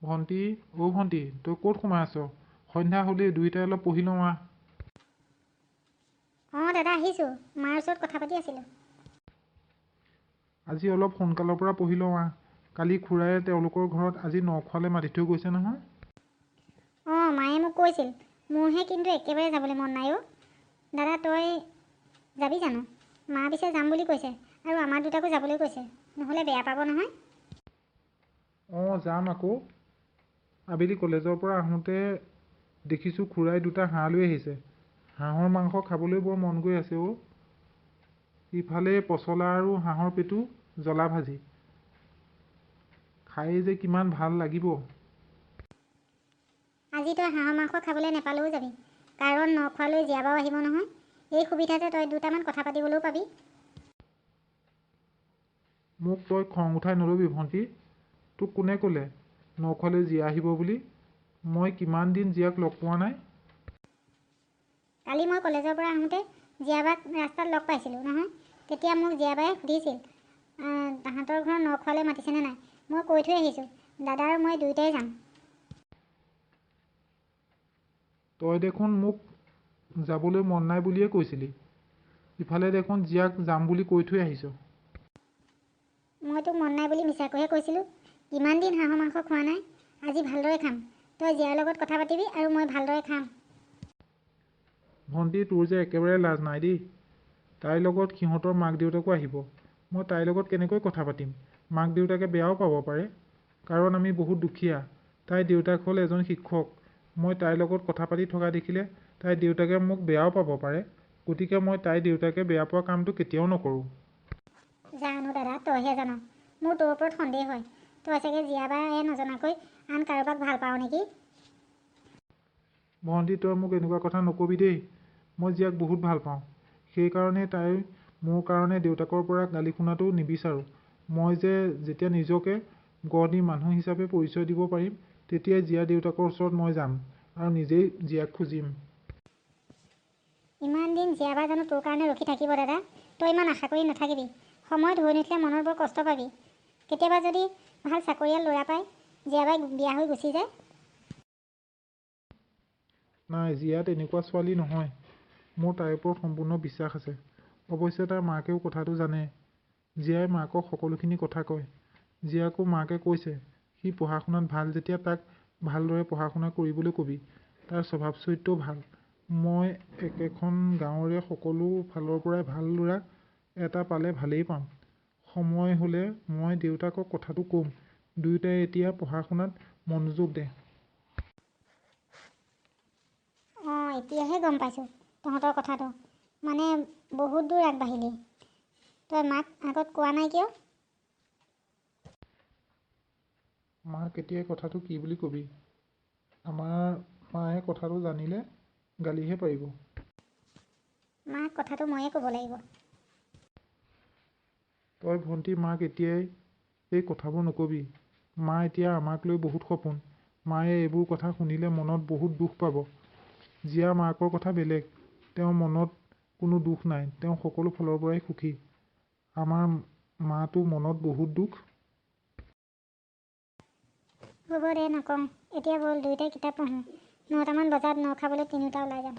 ভণ্টি, ভণ্টি, তই ক'ত সোমাই আছ? সন্ধ্যা হ'লেই, দুয়োটাই অলপ পঢ়ি লওঁ আহ। অঁ দাদা, আহিছোঁ। মাৰ ওচৰত কথা পাতি আছিলোঁ। আজি অলপ সোনকালৰ পৰা পঢ়ি লওঁ আহ। কালি খুৰাই তেওঁলোকৰ ঘৰত আজি নখোৱালে মাতি থৈ গৈছে নহয়। অঁ, মায়ে মোক কৈছিল। মোৰহে কিন্তু একেবাৰে যাবলৈ মন নাই অ'। দাদা, তই যাবি জানো? মা পিছে যাম বুলি কৈছে আৰু আমাৰ দুটাকো যাবলৈ কৈছে, নহ'লে বেয়া পাব নহয়। অঁ, যাম আকৌ। আবেলি কলেজৰ পৰা আহোঁতে দেখিছোঁ খুৰাই দুটা হাঁহ লৈ আহিছে। হাঁহৰ মাংস খাবলৈ বৰ মন গৈ আছে অ'। ইফালে পচলা আৰু হাঁহৰ পেটু, জ্বলা ভাজি। খাই যে কিমান ভাল লাগিব। আজি তই হাঁহৰ মাংস খাবলৈ নেপালেও যাবি, কাৰণ নখোৱালৈ জীয়াবাও আহিব নহয়। এই সুবিধাতে তই দুটামান কথা পাতিবলৈও পাবি। মোক তই খং উঠাই নল'বি ভণ্টি। তোক কোনে ক'লে নখোৱালৈ জীয়া আহিব বুলি? মই কিমান দিন জীয়াক লগ পোৱা নাই। কালি মই কলেজৰ পৰা আহোঁতে জীয়াবাক ৰাস্তাত লগ পাইছিলোঁ নহয়। তেতিয়া মোক জীয়াবাই সুধিছিল তাহাঁতৰ ঘৰত নখোৱালৈ মাতিছেনে নাই। মই কৈ থৈ আহিছোঁ, দাদা আৰু মই দুয়োটাই যাম। তই দেখোন মোক যাবলৈ মন নাই বুলিয়ে কৈছিলি। ইফালে দেখোন জীয়াক যাম বুলি কৈ থৈ আহিছ। মই তোক মন নাই বুলি মিছাকৈহে কৈছিলোঁ। কিমান দিন হাঁহৰ মাংস খোৱা নাই, আজি ভালদৰে খাম। তই জীয়াৰ লগত কথা পাতিবি আৰু মই ভালদৰে খাম। ভণ্টি, তোৰ যে একেবাৰে লাজ নাই দেই। তাইৰ লগত সিহঁতৰ মাক দেউতাকো আহিব। মই তাইৰ লগত কেনেকৈ কথা পাতিম? মাক দেউতাকে বেয়াও পাব পাৰে, কাৰণ আমি বহুত দুখীয়া। তাইৰ দেউতাক হ'ল এজন শিক্ষক। মই তাইৰ লগত কথা পাতি থকা দেখিলে তাইৰ দেউতাকে মোক বেয়াও পাব পাৰে। গতিকে মই তাইৰ দেউতাকে বেয়া পোৱা কামটো কেতিয়াও নকৰোঁ। জানো দাদা, তইহে জান। মোৰ তোৰ ওপৰত সন্দেহ হয়। তই চাগে জীয়াবাই নজনাকৈ আন কাৰোবাক ভাল পাৱ নেকি? ভণ্টি, তই মোক এনেকুৱা কথা নকবি দেই। মই জীয়াক বহুত ভাল পাওঁ। সেইকাৰণে তাই মোৰ কাৰণে দেউতাকৰ পৰা গালি শুনাটো নিবিচাৰোঁ। মই যেতিয়া নিজকে গঢ় দি মানুহ হিচাপে পৰিচয় দিব পাৰিম, তেতিয়াই জীয়া দেউতাকৰ ওচৰত মই যাম আৰু নিজেই জীয়াক খুজিম। ইমান দিন জীয়াবা জানো তোৰ কাৰণে ৰখি থাকিব দাদা? তই ইমান আশা কৰি নাথাকিবি। সময়ত হৈ নুঠিলে মনত বৰ কষ্ট পাবি। কেতিয়াবা যদি ভাল চাকৰিয়াল ল'ৰা পায়, জীয়াবাই বিয়া হৈ গুচি যায়। নাই, জীয়া তেনেকুৱা ছোৱালী নহয়। মোৰ তাইৰ ওপৰত সম্পূৰ্ণ বিশ্বাস আছে। অৱশ্যে তাইৰ মাকেও কথাটো জানে। জীয়াই মাকক সকলোখিনি কথা কয়। জীয়াকো মাকে কৈছে, সি পঢ়া শুনাত ভাল যেতিয়া তাক ভালদৰে পঢ়া শুনা কৰিবলৈ কবি। তাৰ স্বভাৱ চৰিত্ৰও ভাল। মই একেখন গাঁৱৰে সকলো ফালৰ পৰাই ভাল ল'ৰা এটা পালে ভালেই পাম। সময় হ'লে মই দেউতাকক কথাটো ক'ম। দুয়োটাই এতিয়া পঢ়া শুনাত মনোযোগ দে। অঁ, এতিয়াহে গম পাইছোঁ তহঁতৰ কথাটো। মানে বহুত দূৰ আগবাঢ়িলি। তই মাক আগত কোৱা নাই কিয়? মাক এতিয়া কথাটো কি বুলি কবি? আমাৰ মায়ে কথাটো জানিলে গালিহে পাৰিব। মাক কথাটো ময়ে ক'ব লাগিব। তই ভণ্টি, মাক এতিয়াই এই কথাবোৰ নকবি। মা এতিয়া আমাক লৈ বহুত সপোন। মায়ে এইবোৰ কথা শুনিলে মনত বহুত দুখ পাব। জীয়া মাকৰ কথা বেলেগ। তেওঁৰ মনত কোনো দুখ নাই। তেওঁ সকলো ফালৰ পৰাই সুখী। আমাৰ মাতো মনত বহুত দুখ। হ'ব দে, নকওঁ। এতিয়া ব'ল দুয়োটাই কিতাপ পঢ়োঁ। 9টামান বজাত ন খাবলৈ তিনিওটা ওলাই যাম।